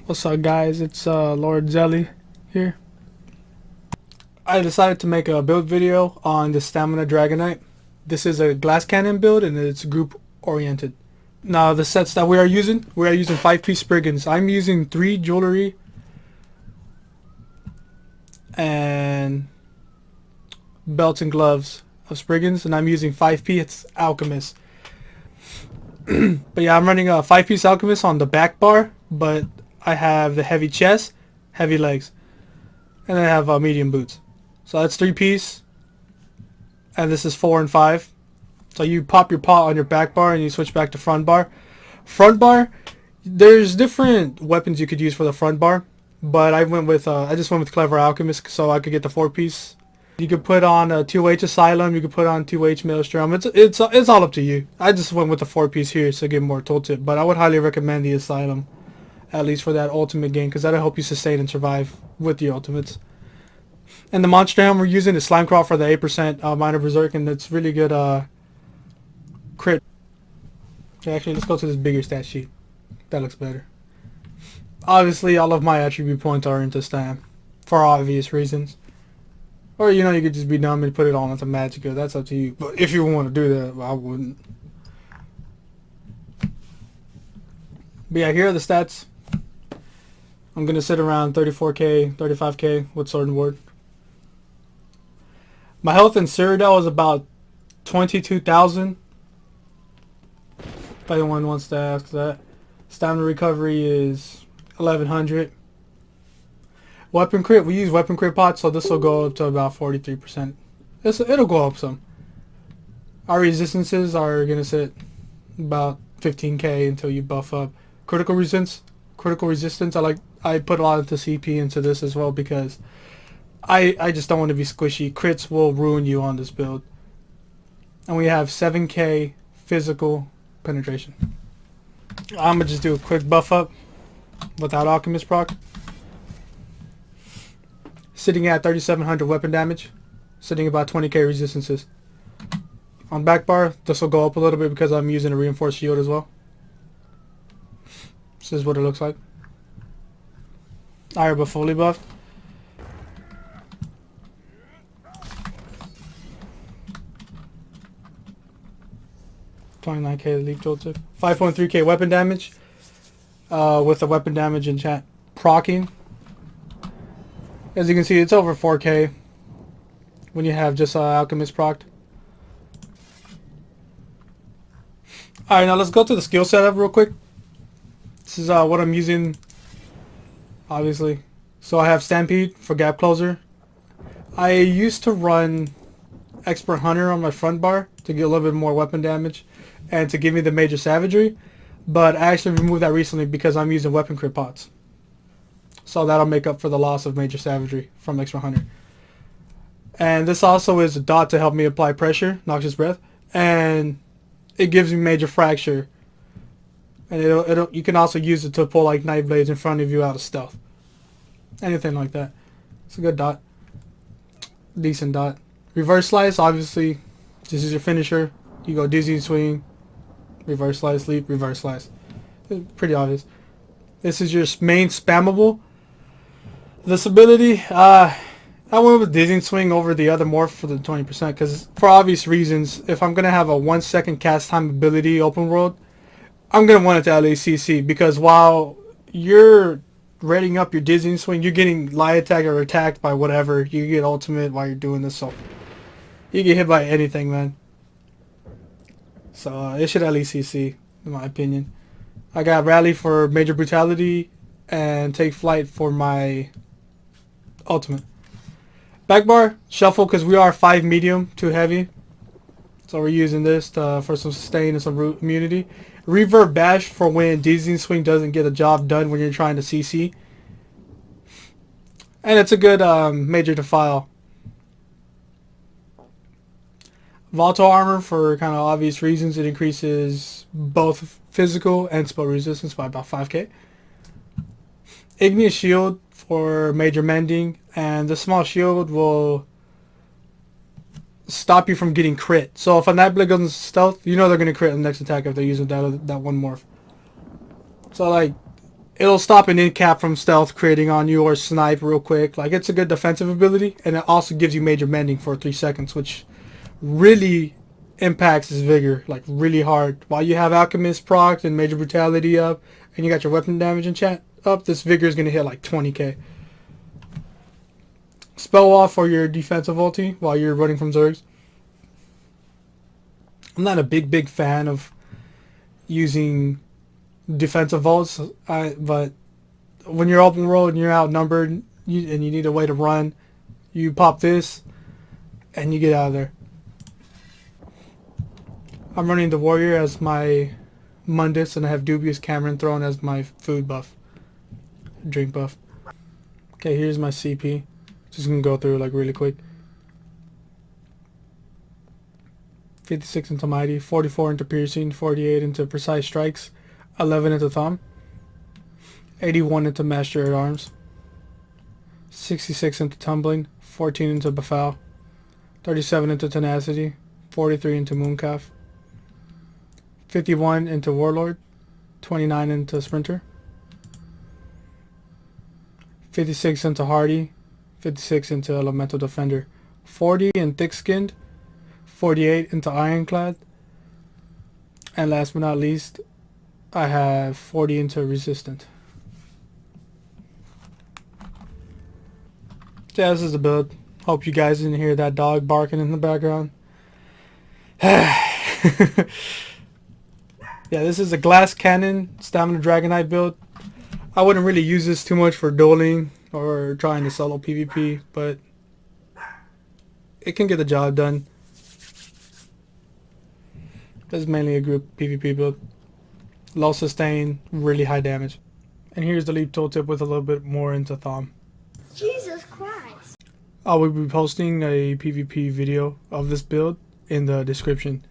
What's up, guys? It's Lord Zelly here. I decided to make a build video on the Stamina Dragonite. This is a glass cannon build and it's group oriented. Now the sets that we are using 5-piece Spriggans. I'm using 3 jewelry and belts and gloves of Spriggans, and I'm using 5-piece Alchemist. But yeah, I'm running a 5-piece Alchemist on the back bar, but I have the heavy chest, heavy legs, and I have medium boots. So that's 3-piece, and this is 4 and 5. So you pop your paw on your back bar and you switch back to front bar. Front bar, there's different weapons you could use for the front bar, but I just went with Clever Alchemist so I could get the 4-piece. You could put on a 2H Asylum, you could put on 2H Maelstrom. It's all up to you. I just went with the 4-piece here to get more tooltip, but I would highly recommend the Asylum, at least for that ultimate game, because that'll help you sustain and survive with the ultimates. And the monster helm we're using is Slimecraw for the 8% minor berserk, and it's really good crit. Okay, actually, let's go to this bigger stat sheet. That looks better. Obviously, all of my attribute points are into Stam, for obvious reasons. Or, you know, you could just be dumb and put it all into Magicka. That's up to you. But if you want to do that, well, I wouldn't. But yeah, here are the stats. I'm going to sit around 34k, 35k with Sword and Ward. My health in Cyrodiil is about 22,000. If anyone wants to ask that. Stamina recovery is 1100. Weapon crit, we use weapon crit pots, so this will go up to about 43%. It'll go up some. Our resistances are going to sit about 15k until you buff up. Critical resistance, I put a lot of the CP into this as well because I just don't want to be squishy. Crits will ruin you on this build. And we have 7k physical penetration. I'm going to just do a quick buff up without Alchemist proc. Sitting at 3700 weapon damage. Sitting about 20k resistances. On back bar, this will go up a little bit because I'm using a reinforced shield as well. This is what it looks like. Alright, but fully buffed. $29k leap tooltip. 5.3k weapon damage. With the weapon damage enchant proccing. As you can see, it's over 4k when you have just Alchemist procced. Alright, now let's go to the skill setup real quick. This is what I'm using, obviously. So I have Stampede for gap closer. I used to run Expert Hunter on my front bar to get a little bit more weapon damage and to give me the major savagery, but I actually removed that recently because I'm using weapon crit pots. So that'll make up for the loss of major savagery from Expert Hunter. And this also is a dot to help me apply pressure, Noxious Breath, and it gives me major fracture. And you can also use it to pull like Night Blades in front of you out of stealth. Anything like that. It's a good dot. Decent dot. Reverse Slice, obviously, this is your finisher. You go Dizzy Swing, Reverse Slice, Leap, Reverse Slice. It's pretty obvious. This is your main spammable. This ability, I went with Dizzy Swing over the other morph for the 20% because for obvious reasons, if I'm going to have a 1-second cast time ability open world, I'm going to want it to LACC because while you're readying up your Dizzy Swing, you're getting light attack or attacked by whatever. You get ultimate while you're doing this, so you get hit by anything, man. So it should LACC, in my opinion. I got Rally for major brutality and Take Flight for my ultimate. Back bar, Shuffle because we are 5 medium, 2 heavy. So we're using this for some sustain and some root immunity. Reverb Bash for when Dizzy Swing doesn't get a job done when you're trying to CC. And it's a good major defile. Volatile Armor for kind of obvious reasons. It increases both physical and spell resistance by about 5k. Igneous Shield for major mending. And the small shield will stop you from getting crit. So if a Night Blade goes into stealth, you know they're going to crit the next attack if they're using that one morph. So like, it'll stop an in-cap from stealth creating on you or snipe real quick. Like, it's a good defensive ability, and it also gives you major mending for 3 seconds, which really impacts his vigor, like, really hard. While you have Alchemist proc and Major Brutality up, and you got your weapon damage enchant up, this vigor is going to hit like 20k. Spell off for your defensive ulti while you're running from Zergs. I'm not a big fan of using defensive vaults, but when you're open world and you're outnumbered and you need a way to run, you pop this and you get out of there. I'm running the warrior as my Mundus, and I have Dubious Cameron Throne as my food buff, drink buff. Okay, here's my CP. Just gonna go through like really quick. 56 into Mighty, 44 into Piercing, 48 into Precise Strikes, 11 into Thumb, 81 into Master at Arms, 66 into Tumbling, 14 into Befoul, 37 into Tenacity, 43 into Mooncalf, 51 into Warlord, 29 into Sprinter, 56 into Hardy, 56 into Elemental Defender, 40 in Thick Skinned, 48 into Ironclad, and last but not least, I have 40 into Resistant. Yeah, this is the build. Hope you guys didn't hear that dog barking in the background. Yeah, this is a Glass Cannon Stamina Dragonite build. I wouldn't really use this too much for dueling or trying to solo PvP, but it can get the job done. This is mainly a group PvP build. Low sustain, really high damage. And here's the leap tooltip with a little bit more into Thumb. Jesus Christ. I will be posting a PvP video of this build in the description.